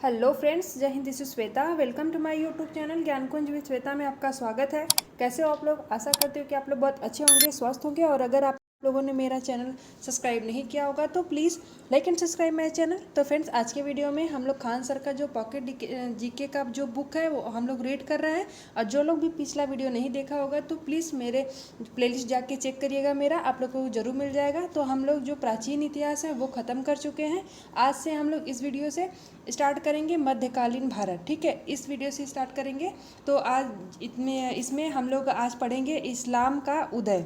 Hello friends, जय हिंद। This is Shweta. Welcome to my YouTube channel Gyankunj with Shweta में आपका स्वागत है। कैसे हो आप लोग? आशा करते हो कि आप लोग बहुत अच्छे होंगे, स्वस्थ होंगे। और अगर आप लोगों ने मेरा चैनल सब्सक्राइब नहीं किया होगा तो please like and subscribe my channel. तो फ्रेंड्स, आज के वीडियो में हम लोग खान सर का जो पॉकेट जीके का जो बुक है वो हम लोग रीड कर रहे हैं। और जो लोग भी पिछला वीडियो नहीं देखा होगा तो प्लीज़ मेरे प्लेलिस्ट जाके चेक करिएगा। मेरा आप लोग को ज़रूर मिल जाएगा। तो हम लोग जो प्राचीन इतिहास है वो ख़त्म कर चुके हैं। आज से हम लोग इस वीडियो से स्टार्ट करेंगे मध्यकालीन भारत। ठीक है, इस वीडियो से स्टार्ट करेंगे। तो आज इसमें हम लोग आज पढ़ेंगे इस्लाम का उदय।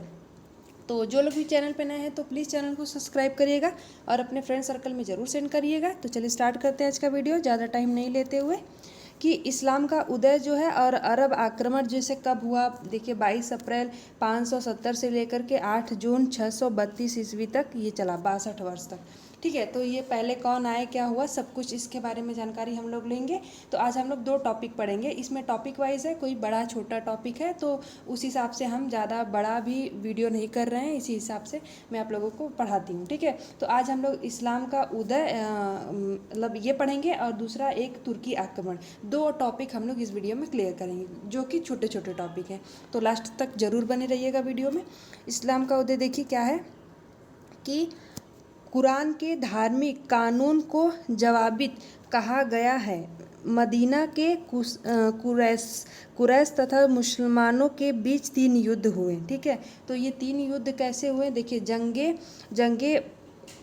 तो जो लोग भी चैनल पे नए हैं तो प्लीज़ चैनल को सब्सक्राइब करिएगा और अपने फ्रेंड सर्कल में ज़रूर सेंड करिएगा। तो चलिए स्टार्ट करते हैं आज का वीडियो, ज़्यादा टाइम नहीं लेते हुए। कि इस्लाम का उदय जो है और अरब आक्रमण जैसे कब हुआ, देखिए 22 अप्रैल 570 से लेकर के 8 जून 632 ईस्वी तक ये चला, 62 वर्ष तक। ठीक है, तो ये पहले कौन आए, क्या हुआ, सब कुछ इसके बारे में जानकारी हम लोग लेंगे। तो आज हम लोग 2 टॉपिक पढ़ेंगे। इसमें टॉपिक वाइज है, कोई बड़ा छोटा टॉपिक है तो उस हिसाब से हम ज़्यादा बड़ा भी वीडियो नहीं कर रहे हैं। इसी हिसाब से मैं आप लोगों को पढ़ाती हूँ। ठीक है, तो आज हम लोग इस्लाम का उदय मतलब ये पढ़ेंगे और दूसरा एक तुर्की आक्रमण। 2 टॉपिक हम लोग इस वीडियो में क्लियर करेंगे जो कि छोटे छोटे टॉपिक हैं। तो लास्ट तक ज़रूर बने रहिएगा वीडियो में। इस्लाम का उदय देखिए क्या है कि कुरान के धार्मिक कानून को जवाबित कहा गया है। मदीना के कुरैश तथा मुसलमानों के बीच 3 युद्ध हुए। ठीक है, तो ये 3 युद्ध कैसे हुए देखिए। जंगे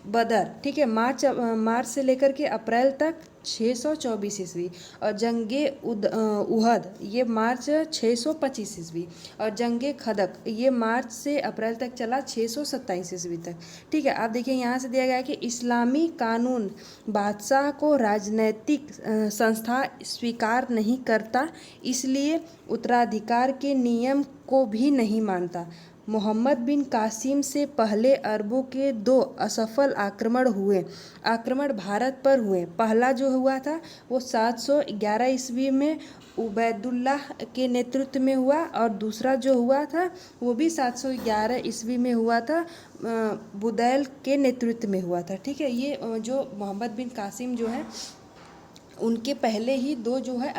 बदर, ठीक है, मार्च से लेकर के अप्रैल तक 624 ईस्वी। और जंगे उहद ये मार्च 625 ईस्वी। और जंगे खदक ये मार्च से अप्रैल तक चला 627 ईस्वी तक। ठीक है, आप देखिए यहाँ से दिया गया है कि इस्लामी कानून बादशाह को राजनैतिक संस्था स्वीकार नहीं करता, इसलिए उत्तराधिकार के नियम को भी नहीं मानता। मोहम्मद बिन कासिम से पहले अरबों के 2 असफल आक्रमण भारत पर हुए। पहला जो हुआ था वो 711 ईस्वी में उबैदुल्लाह के नेतृत्व में हुआ और दूसरा जो हुआ था वो भी 711 ईस्वी में हुआ था, बुदैल के नेतृत्व में हुआ था। ठीक है, ये जो मोहम्मद बिन कासिम जो है उनके पहले ही 2 जो है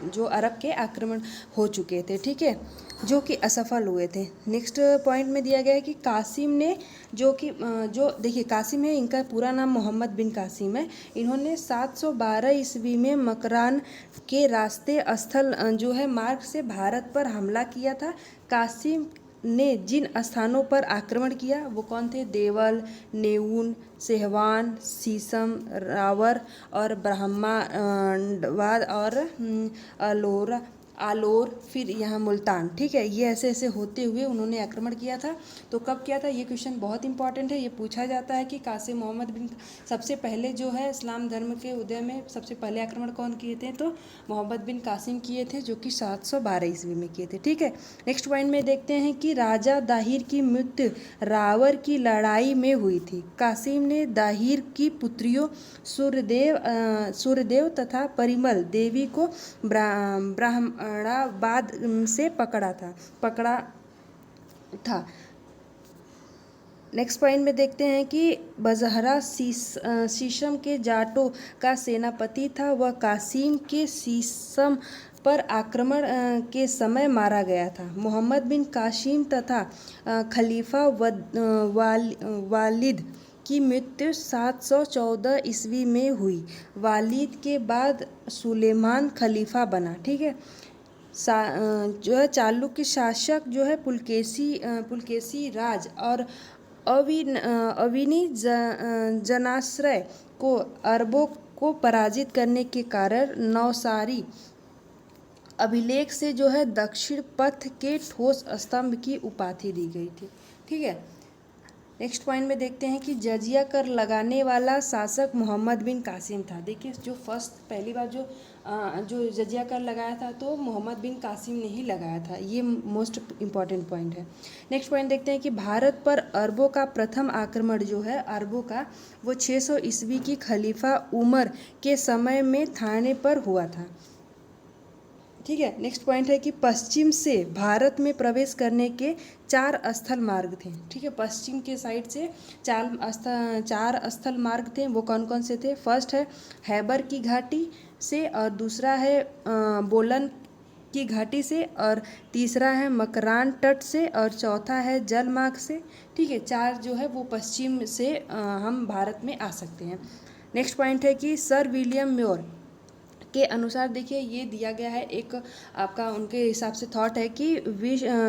जो अरब के आक्रमण हो चुके थे। ठीक है, जो कि असफल हुए थे। नेक्स्ट पॉइंट में दिया गया है कि कासिम ने जो देखिए कासिम है, इनका पूरा नाम मोहम्मद बिन कासिम है। इन्होंने 712 ईस्वी में मकरान के रास्ते स्थल जो है मार्ग से भारत पर हमला किया था। कासिम ने जिन स्थानों पर आक्रमण किया वो कौन थे? देवल, नेऊन, सेहवान, सीसम, रावर और ब्रह्मांडवाद और आलोर, फिर यहाँ मुल्तान। ठीक है, ये ऐसे ऐसे होते हुए उन्होंने आक्रमण किया था। तो कब किया था, ये क्वेश्चन बहुत इंपॉर्टेंट है। ये पूछा जाता है कि कासिम मोहम्मद बिन सबसे पहले जो है इस्लाम धर्म के उदय में सबसे पहले आक्रमण कौन किए थे? तो मोहम्मद बिन कासिम किए थे, जो कि 712 ईस्वी में किए थे। ठीक है, नेक्स्ट पॉइंट में देखते हैं कि राजा दाहिर की मृत्यु रावर की लड़ाई में हुई थी। कासिम ने दाहिर की पुत्रियों सूर्यदेव तथा परिमल देवी को ब्राह्मणाबाद से पकड़ा था। नेक्स्ट पॉइंट में देखते हैं कि बजहरा शीशम के जाटों का सेनापति था। वह कासिम के शीशम पर आक्रमण के समय मारा गया था। मोहम्मद बिन कासिम तथा खलीफा वालिद की मृत्यु 714 ईस्वी में हुई। वालिद के बाद सुलेमान खलीफा बना। ठीक है, जो है चालुक्य शासक जो है पुलकेशी राज और अविनी जनाश्रय को अरबों को पराजित करने के कारण नौसारी अभिलेख से जो है दक्षिण पथ के ठोस स्तंभ की उपाधि दी गई थी। ठीक है, नेक्स्ट पॉइंट में देखते हैं कि जजिया कर लगाने वाला शासक मोहम्मद बिन कासिम था। देखिए, जो पहली बार जो जजिया कर लगाया था तो मोहम्मद बिन कासिम ने ही लगाया था। ये मोस्ट इम्पॉर्टेंट पॉइंट है। नेक्स्ट पॉइंट देखते हैं कि भारत पर अरबों का प्रथम आक्रमण जो है अरबों का वो 600 ईस्वी की खलीफा उमर के समय में थाने पर हुआ था। ठीक है। नेक्स्ट पॉइंट है कि पश्चिम से भारत में प्रवेश करने के 4 स्थल मार्ग थे। ठीक है, पश्चिम के साइड से 4 स्थल मार्ग थे। वो कौन कौन से थे? फर्स्ट है हैबर की घाटी से, और दूसरा है बोलन की घाटी से, और तीसरा है मकरान तट से, और चौथा है जलमार्ग से। ठीक है, 4 जो है वो पश्चिम से हम भारत में आ सकते हैं। नेक्स्ट पॉइंट है कि सर विलियम म्योर के अनुसार, देखिए ये दिया गया है एक आपका उनके हिसाब से थॉट है कि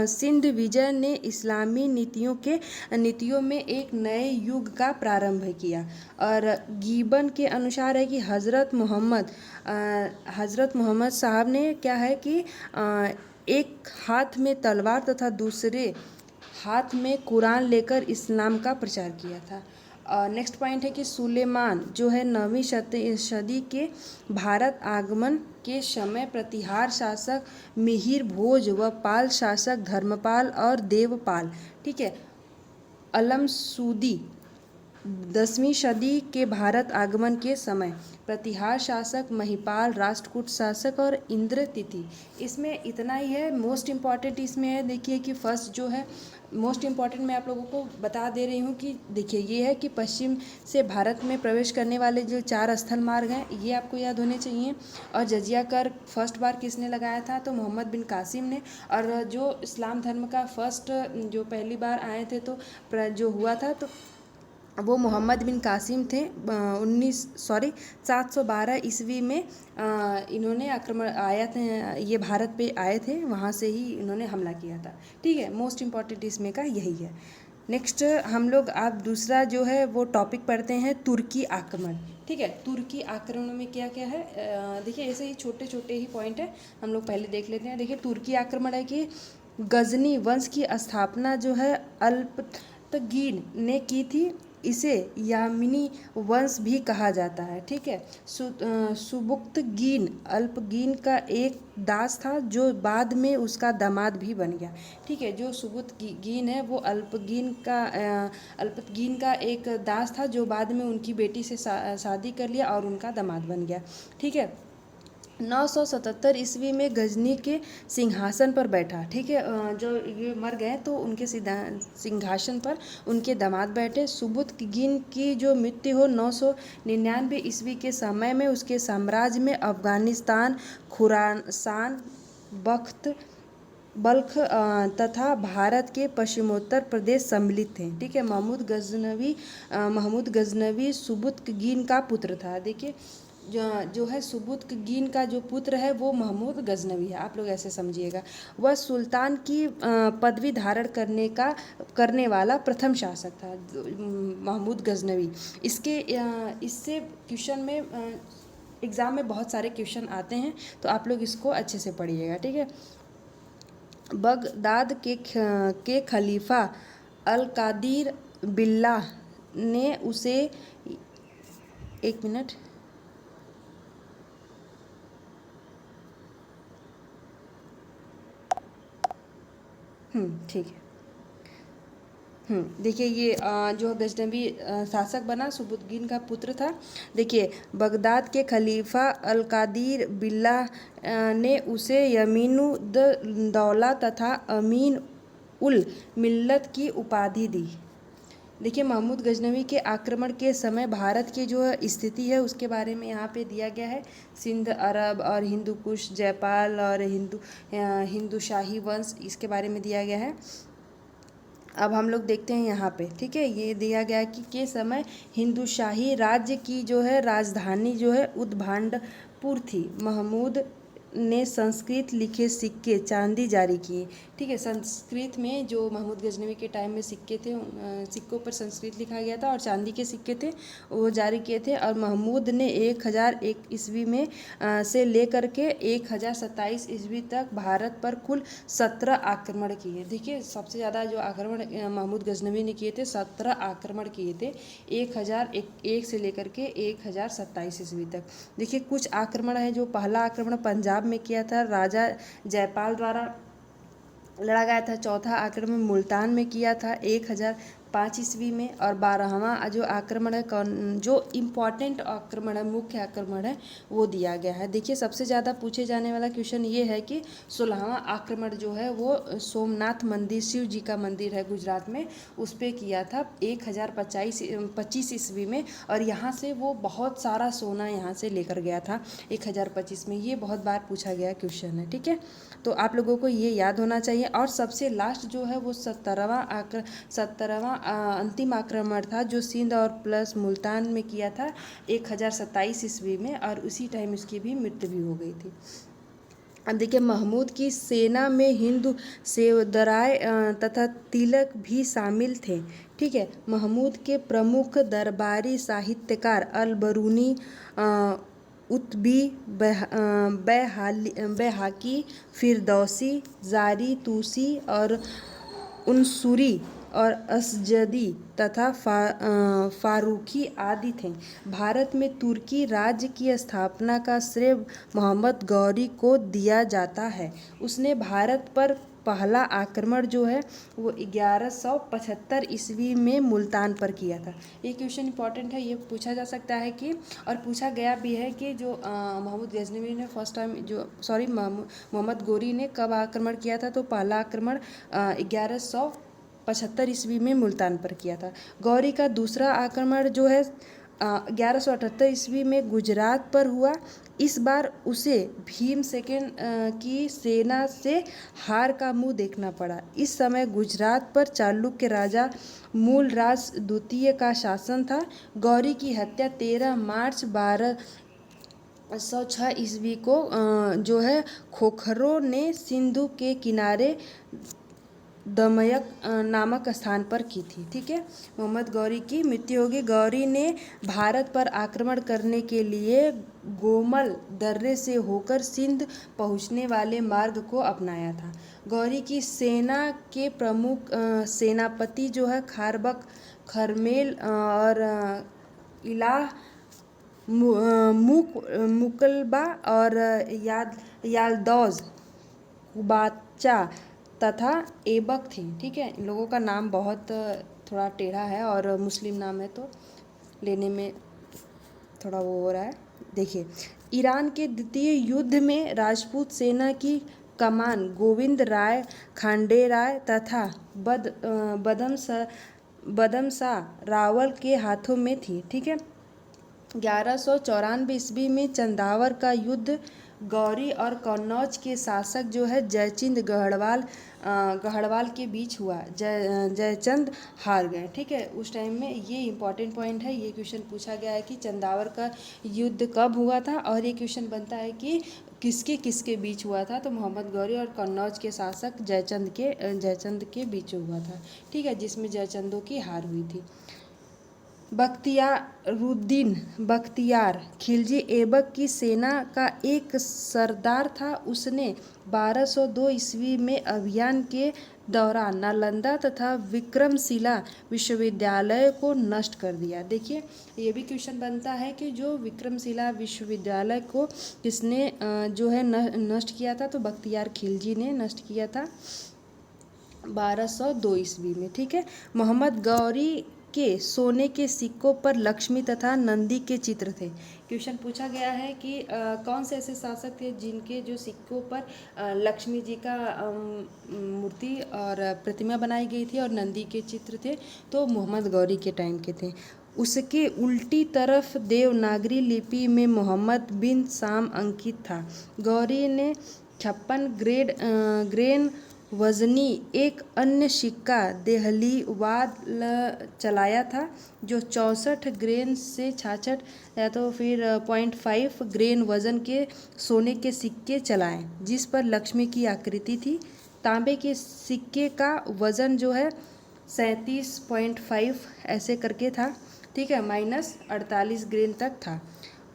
सिंध विजय ने इस्लामी नीतियों में एक नए युग का प्रारंभ किया। और गीबन के अनुसार है कि हज़रत मोहम्मद साहब ने क्या है कि एक हाथ में तलवार तथा दूसरे हाथ में कुरान लेकर इस्लाम का प्रचार किया था। नेक्स्ट पॉइंट है कि सुलेमान जो है 9वीं सदी के भारत आगमन के समय प्रतिहार शासक मिहिर भोज व पाल शासक धर्मपाल और देवपाल, ठीक है, अलमसूदी 10वीं सदी के भारत आगमन के समय प्रतिहार शासक महिपाल, राष्ट्रकूट शासक और इंद्र तिथि। इसमें इतना ही है। मोस्ट इम्पॉर्टेंट इसमें है, देखिए कि फर्स्ट जो है मोस्ट इम्पॉर्टेंट मैं आप लोगों को बता दे रही हूँ कि देखिए ये है कि पश्चिम से भारत में प्रवेश करने वाले जो 4 स्थल मार्ग हैं ये आपको याद होने चाहिए। और जजिया कर फर्स्ट बार किसने लगाया था? तो मोहम्मद बिन कासिम ने। और जो इस्लाम धर्म का फर्स्ट जो पहली बार आए थे तो जो हुआ था तो वो मोहम्मद बिन कासिम थे। 712 ईस्वी में इन्होंने आक्रमण आया थे, ये भारत पे आए थे, वहाँ से ही इन्होंने हमला किया था। ठीक है, मोस्ट इम्पॉर्टेंट इसमें का यही है। नेक्स्ट हम लोग आप दूसरा जो है वो टॉपिक पढ़ते हैं तुर्की आक्रमण। ठीक है, तुर्की आक्रमण में क्या क्या है? देखिए ऐसे ही छोटे छोटे ही पॉइंट है, हम लोग पहले देख लेते हैं। देखिए तुर्की आक्रमण है कि गजनी वंश की स्थापना जो है अल्पतगीन ने की थी। इसे यामिनी वंश भी कहा जाता है। ठीक है, सुबुक्तगीन अल्पगीन का एक दास था जो बाद में उसका दामाद भी बन गया। ठीक है, जो सुबुक्तगीन है वो अल्पगीन का एक दास था जो बाद में उनकी बेटी से शादी कर लिया और उनका दामाद बन गया। ठीक है, 977 ईस्वी में गजनी के सिंहासन पर बैठा। ठीक है, जो ये मर गए तो उनके सिंहासन पर उनके दामाद बैठे। सुबुक्तगीन की जो मृत्यु हो 999 ईस्वी के समय में उसके साम्राज्य में अफगानिस्तान, खुरासान, बल्ख तथा भारत के पश्चिमोत्तर प्रदेश सम्मिलित थे। ठीक है, महमूद गजनवी सुबुक्तगीन का पुत्र था। देखिए जो है सुबुक्तगीन का जो पुत्र है वो महमूद गजनवी है, आप लोग ऐसे समझिएगा। वह सुल्तान की पदवी धारण करने वाला प्रथम शासक था महमूद गजनवी। इससे क्वेश्चन में एग्ज़ाम में बहुत सारे क्वेश्चन आते हैं, तो आप लोग इसको अच्छे से पढ़िएगा। ठीक है, बगदाद के खलीफा अल कादिर बिल्लाह ने उसे एक मिनट ठीक है। देखिए ये जो गजनवी शासक बना सुबुक्तगीन का पुत्र था। देखिए बगदाद के खलीफा अल कादिर बिल्लाह ने उसे यमीनुद दौला तथा अमीन उल मिल्लत की उपाधि दी। देखिए महमूद गजनवी के आक्रमण के समय भारत की जो स्थिति है उसके बारे में यहाँ पे दिया गया है। सिंध, अरब और हिंदू कुश, जयपाल और हिंदू शाही वंश, इसके बारे में दिया गया है। अब हम लोग देखते हैं यहाँ पे। ठीक है, ये दिया गया है कि के समय हिंदू शाही राज्य की जो है राजधानी जो है उद्भांडपुर थी। महमूद ने संस्कृत लिखे सिक्के चांदी जारी किए। ठीक है, संस्कृत में जो महमूद गजनवी के टाइम में सिक्के थे, सिक्कों पर संस्कृत लिखा गया था और चांदी के सिक्के थे वो जारी किए थे। और महमूद ने 1001 ईस्वी में से लेकर के 1027 ईस्वी तक भारत पर कुल 17 आक्रमण किए। देखिए सबसे ज़्यादा जो आक्रमण महमूद गजनवी ने किए थे, 17 आक्रमण किए थे 1001 से लेकर के 1027 ईस्वी तक। देखिए कुछ आक्रमण है। जो पहला आक्रमण पंजाब में किया था, राजा जयपाल द्वारा लड़ा गया था। चौथा आक्रमण मुल्तान में किया था 5 ईस्वी में, और 12वां जो आक्रमण है जो इम्पॉर्टेंट आक्रमण है, मुख्य आक्रमण है, वो दिया गया है। देखिए सबसे ज़्यादा पूछे जाने वाला क्वेश्चन ये है कि 16वां आक्रमण जो है वो सोमनाथ मंदिर, शिव जी का मंदिर है गुजरात में, उस पर किया था 1025 ईस्वी में, और यहाँ से वो बहुत सारा सोना यहाँ से लेकर गया था 1025 में। ये बहुत बार पूछा गया क्वेश्चन है, ठीक है, तो आप लोगों को ये याद होना चाहिए। और सबसे लास्ट जो है वो 17वां अंतिम आक्रमण था, जो सिंध और प्लस मुल्तान में किया था 1027 ईस्वी में, और उसी टाइम उसकी भी मृत्यु भी हो गई थी। अब देखिए महमूद की सेना में हिंदू सेवदराय तथा तिलक भी शामिल थे, ठीक है। महमूद के प्रमुख दरबारी साहित्यकार अल बरूनी, उत्बी, बैहाकी, फिरदौसी, जारी, तूसी और उनसुरी और असजदी तथा फारूकी आदि थे। भारत में तुर्की राज्य की स्थापना का श्रेय मोहम्मद गौरी को दिया जाता है। उसने भारत पर पहला आक्रमण जो है वो 1175 ईस्वी में मुल्तान पर किया था। ये क्वेश्चन इंपॉर्टेंट है, ये पूछा जा सकता है कि, और पूछा गया भी है कि जो महमूद गजनवी ने फर्स्ट टाइम मोहम्मद गौरी ने कब आक्रमण किया था, तो पहला आक्रमण 1175 ईस्वी में मुल्तान पर किया था। गौरी का दूसरा आक्रमण जो है 1178 ईस्वी में गुजरात पर हुआ। इस बार उसे भीमसेन की सेना से हार का मुंह देखना पड़ा। इस समय गुजरात पर चालुक्य राजा मूलराज द्वितीय का शासन था। गौरी की हत्या 13 मार्च 1206 ईस्वी को जो है खोखरों ने सिंधु के किनारे दमयक नामक स्थान पर की थी, ठीक है। मोहम्मद गौरी की मृत्यु होगी। गौरी ने भारत पर आक्रमण करने के लिए गोमल दर्रे से होकर सिंध पहुंचने वाले मार्ग को अपनाया था। गौरी की सेना के प्रमुख सेनापति जो है खारबक, खरमेल और इलाह मुकलबा और यालदौज, कुबाचा तथा ऐबक थी, ठीक है। इन लोगों का नाम बहुत थोड़ा टेढ़ा है और मुस्लिम नाम है, तो लेने में थोड़ा वो हो रहा है। देखिए ईरान के द्वितीय युद्ध में राजपूत सेना की कमान गोविंद राय, खांडे राय तथा बदम शाह रावल के हाथों में थी, ठीक है। 1194 ईस्वी में चंदावर का युद्ध गौरी और कन्नौज के शासक जो है जयचंद गढ़वाल के बीच हुआ। जयचंद हार गए, ठीक है। उस टाइम में ये इंपॉर्टेंट पॉइंट है, ये क्वेश्चन पूछा गया है कि चंदावर का युद्ध कब हुआ था, और ये क्वेश्चन बनता है कि किसके किसके बीच हुआ था, तो मोहम्मद गौरी और कन्नौज के शासक जयचंद के बीच हुआ था, ठीक है, जिसमें जयचंदों की हार हुई थी। बख्तियारुद्दीन बख्तियार खिलजी ऐबक की सेना का एक सरदार था। उसने 1202 ईस्वी में अभियान के दौरान नालंदा तथा विक्रमशिला विश्वविद्यालय को नष्ट कर दिया। देखिए ये भी क्वेश्चन बनता है कि जो विक्रमशिला विश्वविद्यालय को किसने जो है नष्ट किया था, तो बख्तियार खिलजी ने नष्ट किया था 1202 ईस्वी में, ठीक है। मोहम्मद गौरी के सोने के सिक्कों पर लक्ष्मी तथा नंदी के चित्र थे। क्वेश्चन पूछा गया है कि कौन से ऐसे शासक थे जिनके जो सिक्कों पर लक्ष्मी जी का मूर्ति और प्रतिमा बनाई गई थी और नंदी के चित्र थे, तो मोहम्मद गौरी के टाइम के थे। उसके उल्टी तरफ देवनागरी लिपि में मोहम्मद बिन शाम अंकित था। गौरी ने 56 ग्रेन वजनी एक अन्य सिक्का देहलीवाद चलाया था, जो 64 ग्रेन से 66 या तो फिर 0.5 ग्रेन वजन के सोने के सिक्के चलाए, जिस पर लक्ष्मी की आकृति थी। तांबे के सिक्के का वजन जो है 37.5 ऐसे करके था, ठीक है, -48 ग्रेन तक था।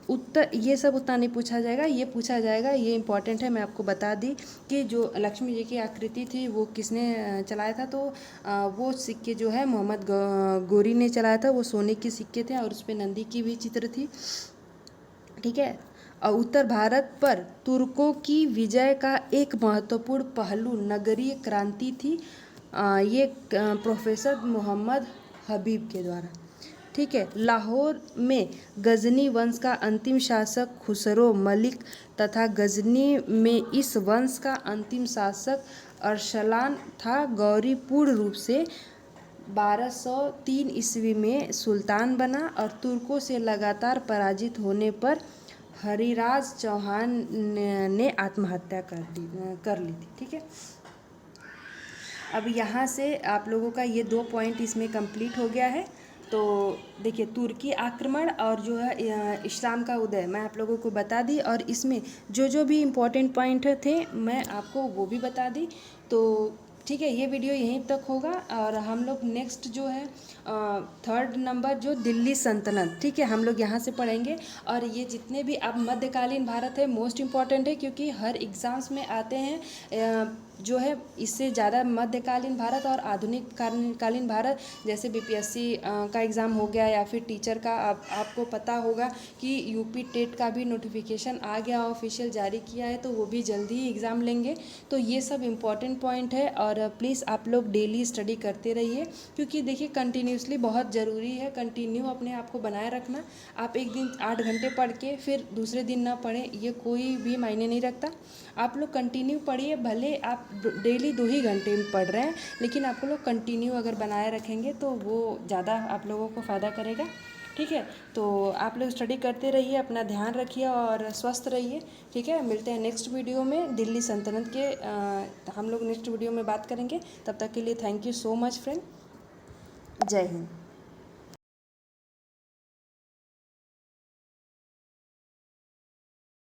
उत्तर ये सब उतना नहीं पूछा जाएगा, ये पूछा जाएगा, ये इंपॉर्टेंट है। मैं आपको बता दी कि जो लक्ष्मी जी की आकृति थी वो किसने चलाया था, तो वो सिक्के जो है मोहम्मद गौरी ने चलाया था। वो सोने के सिक्के थे और उस पर नंदी की भी चित्र थी, ठीक है। और उत्तर भारत पर तुर्कों की विजय का एक महत्वपूर्ण पहलू नगरीय क्रांति थी। ये प्रोफेसर मोहम्मद हबीब के द्वारा। ठीक है। लाहौर में गजनी वंश का अंतिम शासक खुसरो मलिक तथा गजनी में इस वंश का अंतिम शासक अरसलान था। गौरी पूर्ण रूप से 1203 ईस्वी में सुल्तान बना और तुर्कों से लगातार पराजित होने पर हरिराज चौहान ने आत्महत्या कर ली थी। ठीक है। अब यहाँ से आप लोगों का ये 2 पॉइंट इसमें कंप्लीट हो गया है। तो देखिए, तुर्की आक्रमण और जो है इस्लाम का उदय मैं आप लोगों को बता दी, और इसमें जो जो भी इम्पोर्टेंट पॉइंट थे मैं आपको वो भी बता दी। तो ठीक है, ये वीडियो यहीं तक होगा और हम लोग नेक्स्ट जो है 3rd नंबर जो दिल्ली सल्तनत, ठीक है, हम लोग यहाँ से पढ़ेंगे। और ये जितने भी अब मध्यकालीन भारत है मोस्ट इम्पॉर्टेंट है, क्योंकि हर एग्ज़ाम्स में आते हैं जो है इससे ज़्यादा मध्यकालीन भारत और आधुनिक कालीन भारत, जैसे बीपीएससी का एग्ज़ाम हो गया या फिर टीचर का। आपको पता होगा कि यूपी टेट का भी नोटिफिकेशन आ गया, ऑफिशियल जारी किया है, तो वो भी जल्दी ही एग्ज़ाम लेंगे। तो ये सब इम्पॉर्टेंट पॉइंट है और प्लीज़ आप लोग डेली स्टडी करते रहिए, क्योंकि देखिए कंटिन्यूसली बहुत ज़रूरी है, कंटिन्यू अपने आप को बनाए रखना। आप एक दिन 8 घंटे पढ़ के फिर दूसरे दिन ना पढ़ें, ये कोई भी मायने नहीं रखता। आप लोग कंटिन्यू पढ़िए, भले आप डेली 2 ही घंटे में पढ़ रहे हैं, लेकिन आप लोग कंटिन्यू अगर बनाए रखेंगे तो वो ज़्यादा आप लोगों को फ़ायदा करेगा। ठीक है। तो आप लोग स्टडी करते रहिए, अपना ध्यान रखिए और स्वस्थ रहिए। ठीक है। मिलते हैं नेक्स्ट वीडियो में दिल्ली सल्तनत के हम लोग नेक्स्ट वीडियो में बात करेंगे। तब तक के लिए thank you so much friend. जय हिंद।